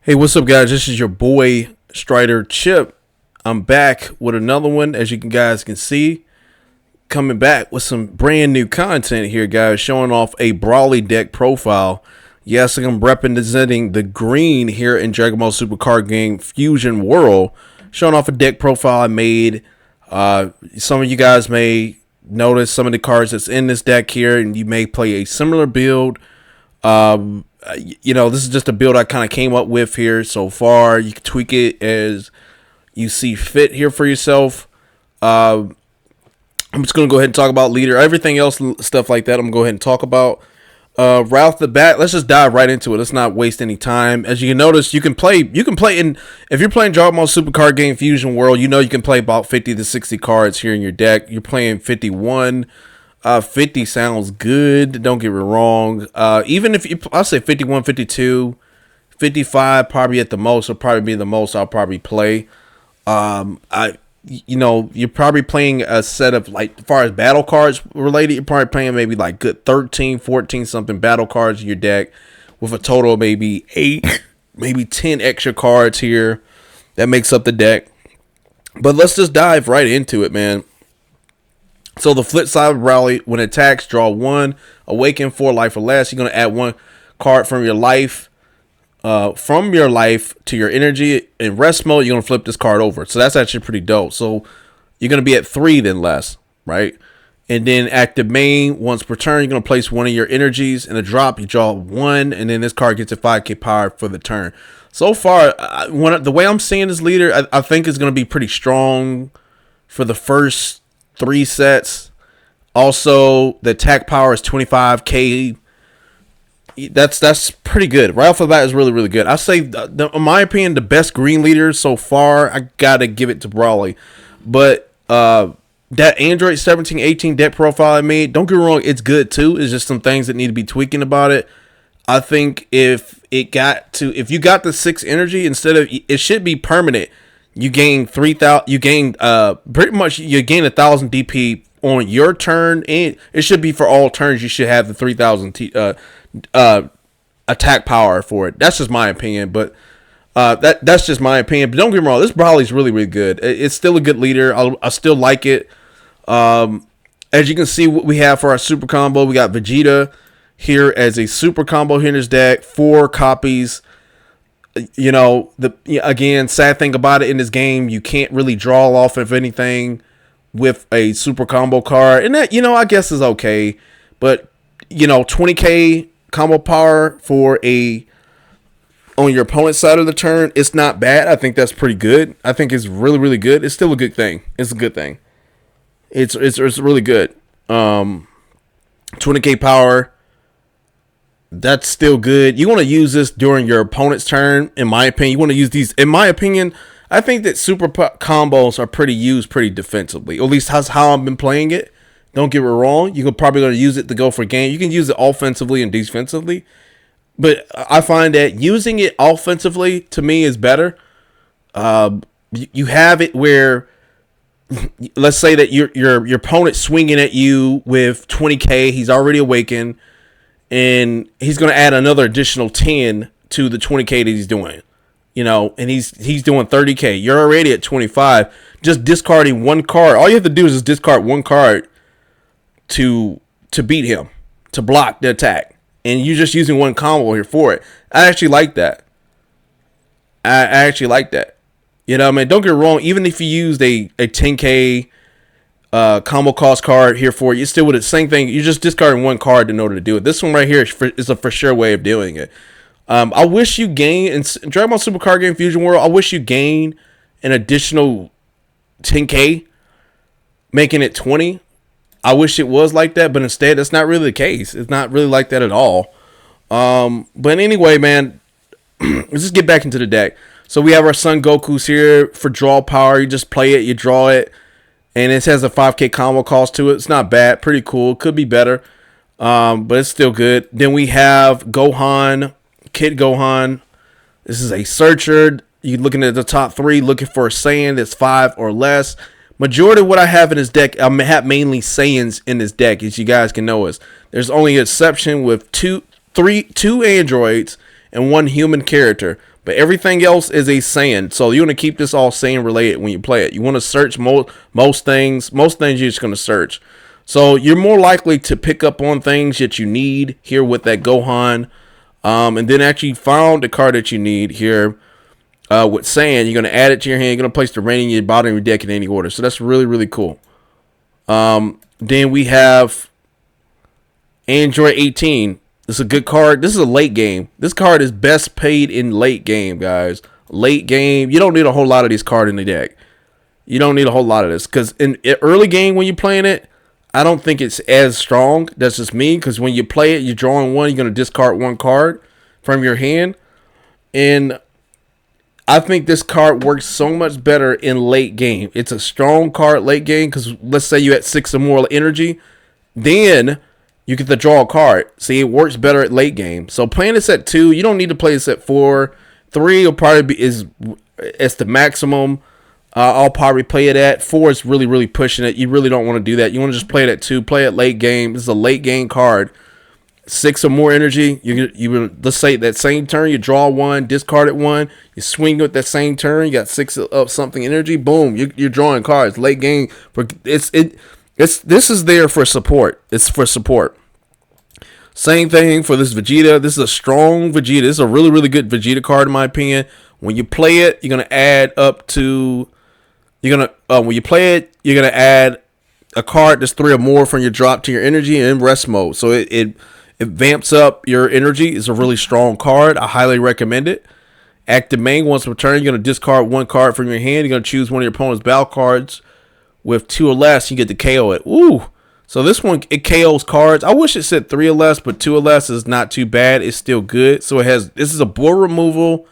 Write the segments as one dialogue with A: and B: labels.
A: Hey, what's up, guys? This is your boy Strider Chip. I'm back with another one, as you guys can see. Coming back with some brand new content here, guys, showing off a Brawly deck profile. Yes, I'm representing the green here in Dragon Ball Super Card Game Fusion World, showing off a deck profile I made. Some of you guys may notice some of the cards that's in this deck here, and you may play a similar build. This is just a build I kind of came up with here so far. You can tweak it as you see fit here for yourself. I'm just going to go ahead and talk about leader. Everything else, stuff like that, I'm going to go ahead and talk about. Right off the bat, let's just dive right into it. Let's not waste any time. As you can notice, you can play in, if you're playing Dragon Ball Super Card Game Fusion World, you know you can play about 50 to 60 cards here in your deck. You're playing 51. 50 sounds good. Don't get me wrong. Even if I'll say 51, 52, 55, probably at the most, will probably be the most I'll probably play. You're probably playing a set of, like, as far as battle cards related, you're probably playing maybe like good 13, 14 something battle cards in your deck with a total of maybe 8, maybe 10 extra cards here that makes up the deck. But let's just dive right into it, man. So the flip side of Brawly, when it attacks, draw 1, awaken 4 life or less. You're going to add 1 card from your life to your energy. In rest mode, you're going to flip this card over. So that's actually pretty dope. So you're going to be at 3 then less, right? And then at the main, once per turn, you're going to place 1 of your energies in a drop. You draw 1, and then this card gets a 5k power for the turn. So far, the way I'm seeing this leader, I think is going to be pretty strong for the first 3 sets. Also, the attack power is 25k. That's pretty good. Right off the bat is really, really good. I say, in my opinion, the best green leader so far, I gotta give it to Brawly. But that Android 1718 deck profile I made, don't get me wrong, it's good too. It's just some things that need to be tweaking about it. I think if you got the 6 energy, instead of, it should be permanent. You gain 3,000. You gain pretty much. You gain 1,000 DP on your turn, and it should be for all turns. You should have the 3,000 attack power for it. That's just my opinion, but that's just my opinion. But don't get me wrong, this Brawly's really, really good. It's still a good leader. I still like it. As you can see, what we have for our super combo, we got Vegeta here as a super combo here in his deck. 4 copies. Again, sad thing about it in this game, you can't really draw off of anything with a super combo card, and that, I guess is okay. But 20k combo power for on your opponent's side of the turn, it's not bad. I think that's pretty good. I think it's really, really good. It's still a good thing. It's a good thing. It's really good. 20k power. That's still good. You want to use this during your opponent's turn, in my opinion. You want to use these, in my opinion. I think that super combos are used pretty defensively. At least that's how I've been playing it. Don't get me wrong. You're probably going to use it to go for game. You can use it offensively and defensively. But I find that using it offensively, to me, is better. You have it where, let's say that your opponent's swinging at you with 20k. He's already awakened. And he's going to add another additional 10 to the 20k that he's doing, and he's doing 30k. You're already at 25. Just discarding 1 card. All you have to do is just discard 1 card to beat him, to block the attack. And you're just using 1 combo here for it. I actually like that. I actually like that. Don't get me wrong. Even if you used a 10k combo cost card here for you, still with the same thing. You're just discarding 1 card in order to do it. This one right here is a for sure way of doing it. I wish you gain in Dragon Ball Super Card Game Fusion World. I wish you gain an additional 10k, making it 20. I wish it was like that, but instead that's not really the case. It's not really like that at all. But anyway, man, let's just get back into the deck. So we have our Son Goku's here for draw power. You just play it, you draw it. And it has a 5k combo cost to it. It's not bad. Pretty cool. Could be better. But it's still good. Then we have Gohan. Kid Gohan. This is a searcher. You're looking at the top 3. Looking for a Saiyan that's 5 or less. Majority of what I have in this deck, I have mainly Saiyans in this deck, as you guys can know. There's only an exception with two androids and 1 human character. But everything else is a Saiyan. So you want to keep this all Saiyan related when you play it. You want to search most things. Most things you're just going to search. So you're more likely to pick up on things that you need here with that Gohan. And then actually found the card that you need here with Saiyan. You're going to add it to your hand. You're going to place the rating in your bottom of your deck in any order. So that's really, really cool. Then we have Android 18. This is a good card. This is a late game. This card is best paid in late game, guys. Late game. You don't need a whole lot of these cards in the deck. You don't need a whole lot of this. Because in early game when you're playing it, I don't think it's as strong. That's just me. Because when you play it, you're drawing one. You're going to discard one card from your hand. And I think this card works so much better in late game. It's a strong card late game. Because let's say you had 6 or more energy. Then you get to draw a card. See, it works better at late game. So playing this at 2, you don't need to play this at 4. 3 will probably be it's the maximum. I'll probably play it at 4. Is really, really pushing it. You really don't want to do that. You want to just play it at 2. Play it late game. This is a late game card. 6 or more energy. You let's say that same turn you draw 1, discard it 1. You swing with that same turn. You got 6 of something energy. Boom. You're drawing cards late game. This is there for support. It's for support. Same thing for this Vegeta. This is a strong Vegeta. This is a really, really good Vegeta card in my opinion. When you play it, you're gonna add up to. When you play it, you're gonna add a card that's 3 or more from your drop to your energy in rest mode. So it vamps up your energy. It's a really strong card. I highly recommend it. Active main once per turn. You're gonna discard 1 card from your hand. You're gonna choose one of your opponent's battle cards with 2 or less. You get to KO it. Ooh. So this one, it KOs cards. I wish it said 3 or less, but 2 or less is not too bad. It's still good. So this is a board removal.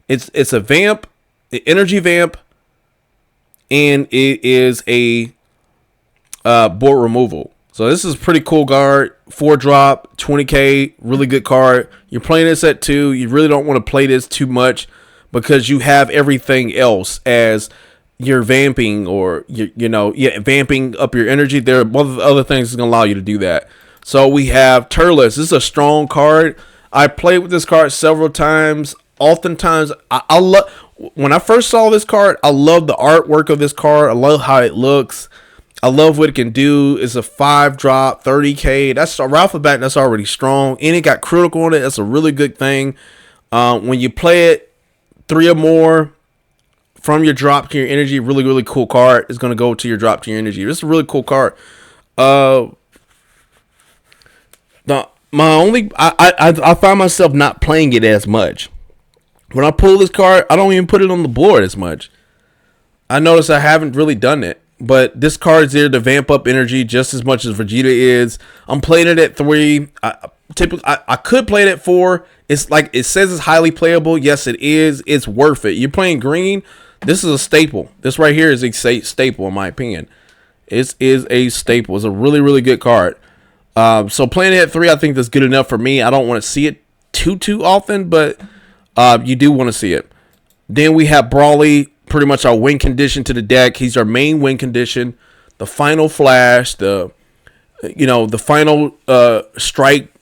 A: It's a vamp, an energy vamp, and it is a board removal. So this is a pretty cool card. 4 drop, 20k, really good card. You're playing this at 2. You really don't want to play this too much because you have everything else as you're vamping or vamping up your energy. There are other things that's gonna allow you to do that. So we have Turles. This is a strong card. I played with this card several times. Oftentimes, I love when I first saw this card. I love the artwork of this card. I love how it looks. I love what it can do. It's a 5 drop, 30k. That's right off the bat. That's already strong, and it got critical on it. That's a really good thing. When you play it 3 or more from your drop to your energy, really, really cool card. It's going to go to your drop to your energy. This is a really cool card. I find myself not playing it as much. When I pull this card, I don't even put it on the board as much. I notice I haven't really done it. But this card is there to vamp up energy just as much as Vegeta is. I'm playing it at 3. I could play it at 4. It's like it says it's highly playable. Yes, it is. It's worth it. You're playing green. This is a staple. This right here is a staple in my opinion. It is a staple. It's a really, really good card. So playing it at 3, I think that's good enough for me. I don't want to see it too often, but you do want to see it. Then we have Broly, pretty much our win condition to the deck. He's our main win condition. The final flash, the final strike,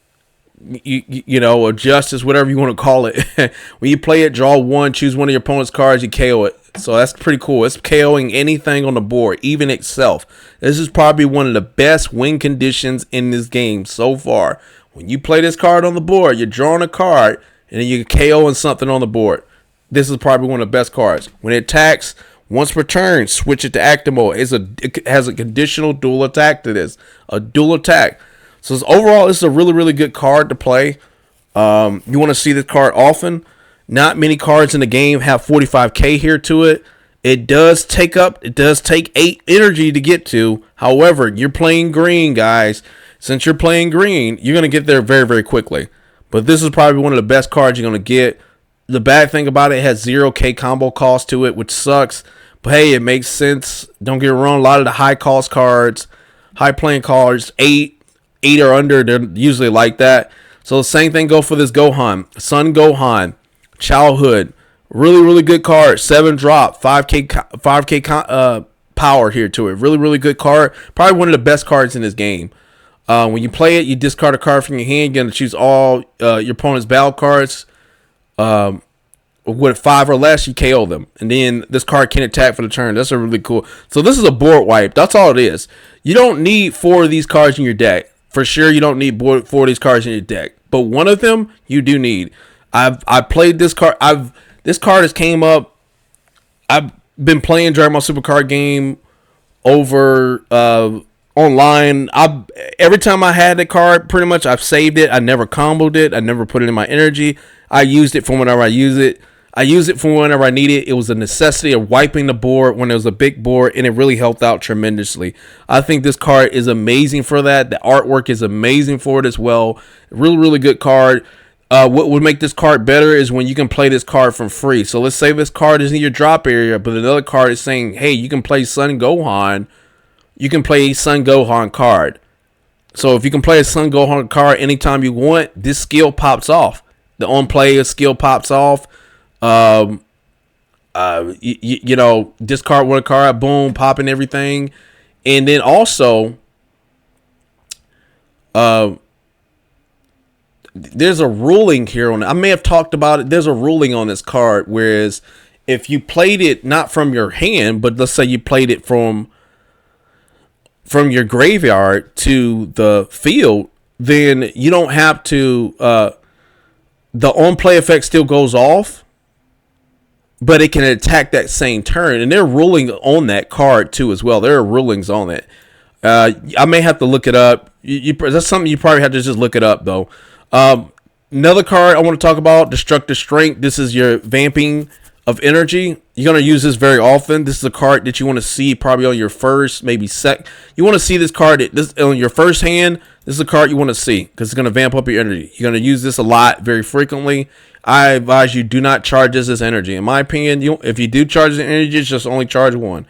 A: or justice, whatever you want to call it. When you play it, draw 1, choose one of your opponent's cards, you KO it. So that's pretty cool. It's KOing anything on the board, even itself. This is probably one of the best win conditions in this game so far. When you play this card on the board, you're drawing a card, and then you're KOing something on the board. This is probably one of the best cards. When it attacks, once per turn, switch it to active mode. It has a conditional dual attack to this. A dual attack. So overall, this is a really, really good card to play. You want to see this card often. Not many cards in the game have 45k here to it. It does take 8 energy to get to. However, you're playing green, guys. Since you're playing green, you're going to get there very, very quickly. But this is probably one of the best cards you're going to get. The bad thing about it has 0k combo cost to it, which sucks. But hey, it makes sense. Don't get me wrong. A lot of the high cost cards, high playing cards, 8 or under, they're usually like that. So the same thing go for this Gohan. Son Gohan, childhood, really, really good card. 7 drop, 5k power here to it. Really, really good card. Probably one of the best cards in this game. When you play it, you discard a card from your hand. You're going to choose all your opponent's battle cards with 5 or less, you KO them, and then this card can attack for the turn. That's a really cool. So this is a board wipe. That's all it is. You don't need 4 of these cards in your deck. For sure, you don't need 4 of these cards in your deck. But one of them you do need. I played this card. This card has came up. I've been playing Dragon Ball Super card game over online. Every time I had the card, pretty much I've saved it. I never comboed it. I never put it in my energy. I used it for whenever I use it. I use it for whenever I need it. It was a necessity of wiping the board when it was a big board, and it really helped out tremendously. I think this card is amazing for that. The artwork is amazing for it as well. Really, really good card. What would make this card better is when you can play this card for free. So let's say this card is in your drop area, but another card is saying, hey, you can play Son Gohan. You can play a Son Gohan card. So if you can play a Son Gohan card anytime you want, this skill pops off. The on play skill pops off. You know, discard one card, boom, popping everything. And then also, there's a ruling here on it. I may have talked about it. There's a ruling on this card, whereas if you played it not from your hand, but let's say you played it from your graveyard to the field, then you don't have to, the on play effect still goes off, but it can attack that same turn. And they're ruling on that card too as well. There are rulings on it. I may have to look it up. That's something you probably have to just look it up though. Another card I want to talk about, Destructive Strength. This is your vamping of energy. You're going to use this very often. This is a card that you want to see probably on your first, maybe you want to see this card on your first hand. This is a card you want to see because it's going to vamp up your energy. You're going to use this a lot, very frequently. I advise you do not charge this as energy. In my opinion, if you do charge the energy, just only charge 1.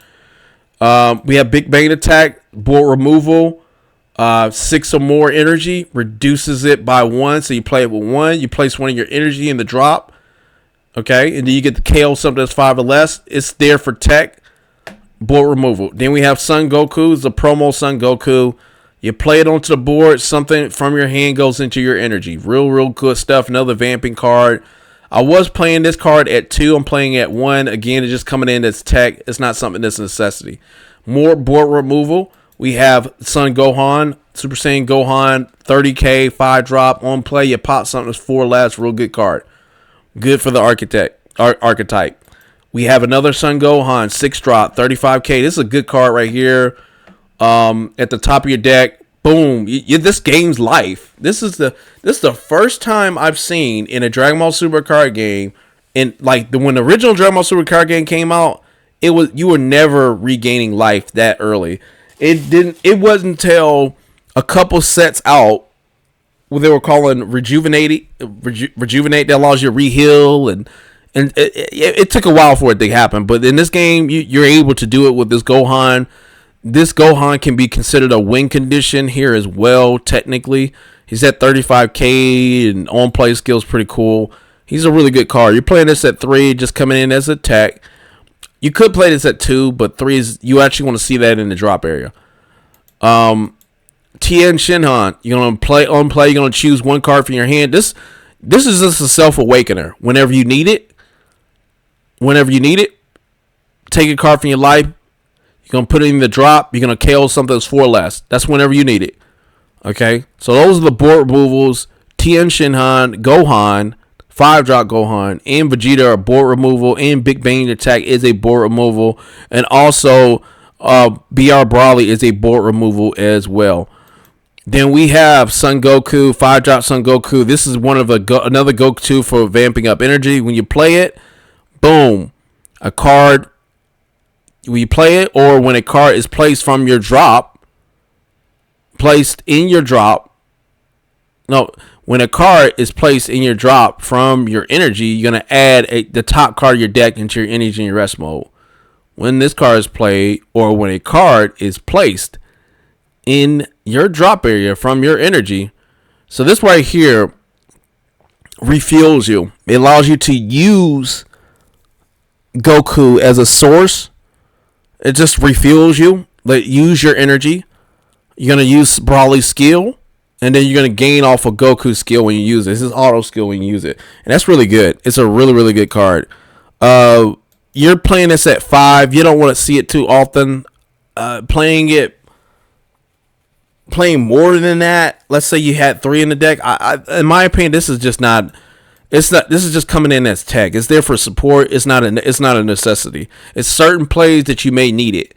A: We have Big Bang Attack, board removal. 6 or more energy reduces it by 1. So you play it with 1. You place 1 of your energy in the drop. Okay. And then you get the KO something that's 5 or less. It's there for tech. Board removal. Then we have Son Goku. It's a promo Son Goku. You play it onto the board. Something from your hand goes into your energy. Real good stuff. Another vamping card. I was playing this card at 2. I'm playing at 1. Again, it's just coming in as tech. It's not something that's a necessity. More board removal. We have Son Gohan, Super Saiyan Gohan, 30k, 5 drop on play. You pop something that's 4 less, real good card. Good for the archetype. We have another Son Gohan, 6 drop, 35k. This is a good card right here. At the top of your deck, boom. This game's life. This is the first time I've seen in a Dragon Ball Super card game, and like when the original Dragon Ball Super card game came out, you were never regaining life that early. It wasn't until a couple sets out what they were calling rejuvenate that allows you to reheal, and it took a while for it to happen. But in this game, you're able to do it with this Gohan. This Gohan can be considered a win condition here as well. Technically, he's at 35k and on play skills pretty cool. He's a really good card. You're playing this at 3, just coming in as a tech. You could play this at 2, but 3 is, you actually want to see that in the drop area. Tien Shinhan, you're gonna play on play. You're gonna choose 1 card from your hand. This is just a self awakener. Whenever you need it, take a card from your life. You're gonna put it in the drop. You're gonna KO something that's 4 less. That's whenever you need it. Okay, so those are the board removals. Tien Shinhan, Gohan, 5 drop Gohan, and Vegeta are board removal, and Big Bang Attack is a board removal, and also BR Brawly is a board removal as well. Then we have Son Goku, 5 drop Son Goku. This is one of another Goku for vamping up energy. When you play it, boom, a card. When you play it, or when a card is placed from your drop, when a card is placed in your drop from your energy, you're going to add the top card of your deck into your energy and your rest mode. When this card is played, or when a card is placed in your drop area from your energy, so this right here refuels you. It allows you to use Goku as a source. It just refuels you. Use your energy. You're going to use Brawly's skill. and then you're gonna gain off of Goku's skill when you use it. This is auto skill when you use it, and that's really good. It's a really really good card. You're playing this at 5. You don't want to see it too often. Playing more than that. Let's say you had 3 in the deck. In my opinion, this is just not. It's not. This is just coming in as tech. It's there for support. It's not a necessity. It's certain plays that you may need it.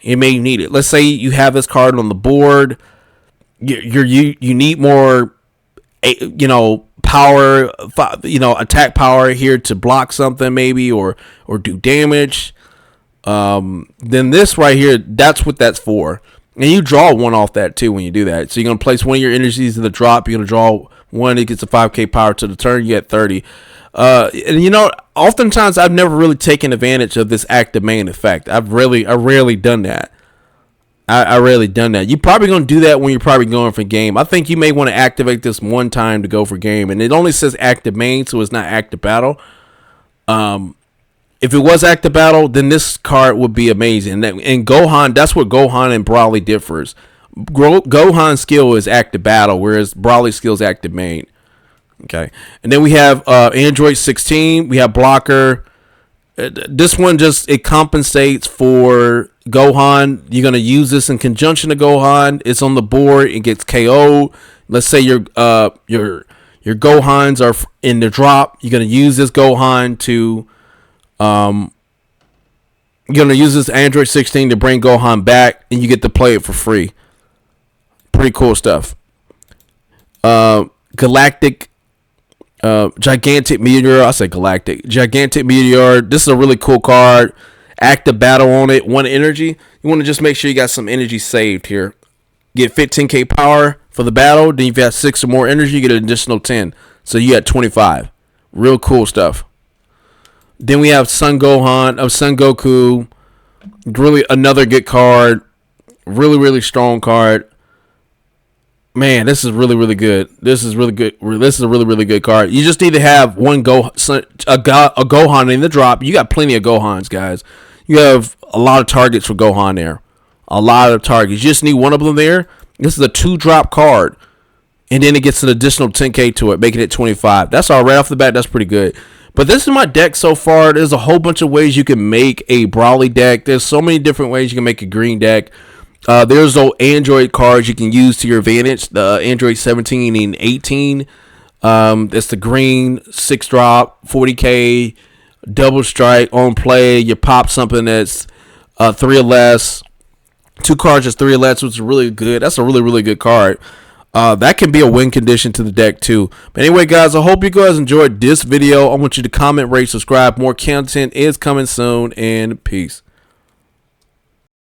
A: You may need it. Let's say you have this card on the board. You need more, power, attack power here to block something maybe or do damage. Then this right here, that's what that's for. And you draw 1 off that too when you do that. So you're gonna place 1 of your energies in the drop. You're gonna draw 1. It gets a 5k power to the turn. You get 30. And oftentimes I've never really taken advantage of this active main effect. I rarely done that. I rarely done that. You're probably going to do that when you're probably going for game. I think you may want to activate this 1 time to go for game. And it only says active main, so it's not active battle. If it was active battle, then this card would be amazing. And Gohan, that's what Gohan and Broly differs. Gohan's skill is active battle, whereas Broly's skill is active main. Okay. And then we have Android 16. We have blocker. This one it compensates for Gohan. You're gonna use this in conjunction to Gohan. It's on the board. It gets KO'd. Let's say your Gohans are in the drop. You're gonna use this Gohan to you're gonna use this Android 16 to bring Gohan back, and you get to play it for free. Pretty cool stuff. Galactic. Gigantic Meteor. I say Galactic. Gigantic Meteor. This is a really cool card. Active battle on it. 1 energy. You want to just make sure you got some energy saved here. Get 15k power for the battle. Then you've got 6 or more energy. You get an additional 10. So you got 25. Real cool stuff. Then we have Son Goku. Really another good card. Really, really strong card. Man, this is really, really good. This is really good. This is a really, really good card. You just need to have a Gohan in the drop. You got plenty of Gohans, guys. You have a lot of targets for Gohan there. A lot of targets. You just need 1 of them there. This is a 2-drop card. And then it gets an additional 10k to it, making it 25. That's all right off the bat. That's pretty good. But this is my deck so far. There's a whole bunch of ways you can make a Broly deck. There's so many different ways you can make a green deck. There's those Android cards you can use to your advantage. The Android 17 and 18. It's the green 6-drop, 40k, double strike on play. You pop something that's 3 or less. 2 cards is 3 or less, which is really good. That's a really, really good card. That can be a win condition to the deck too. But anyway, guys, I hope you guys enjoyed this video. I want you to comment, rate, subscribe. More content is coming soon, and peace.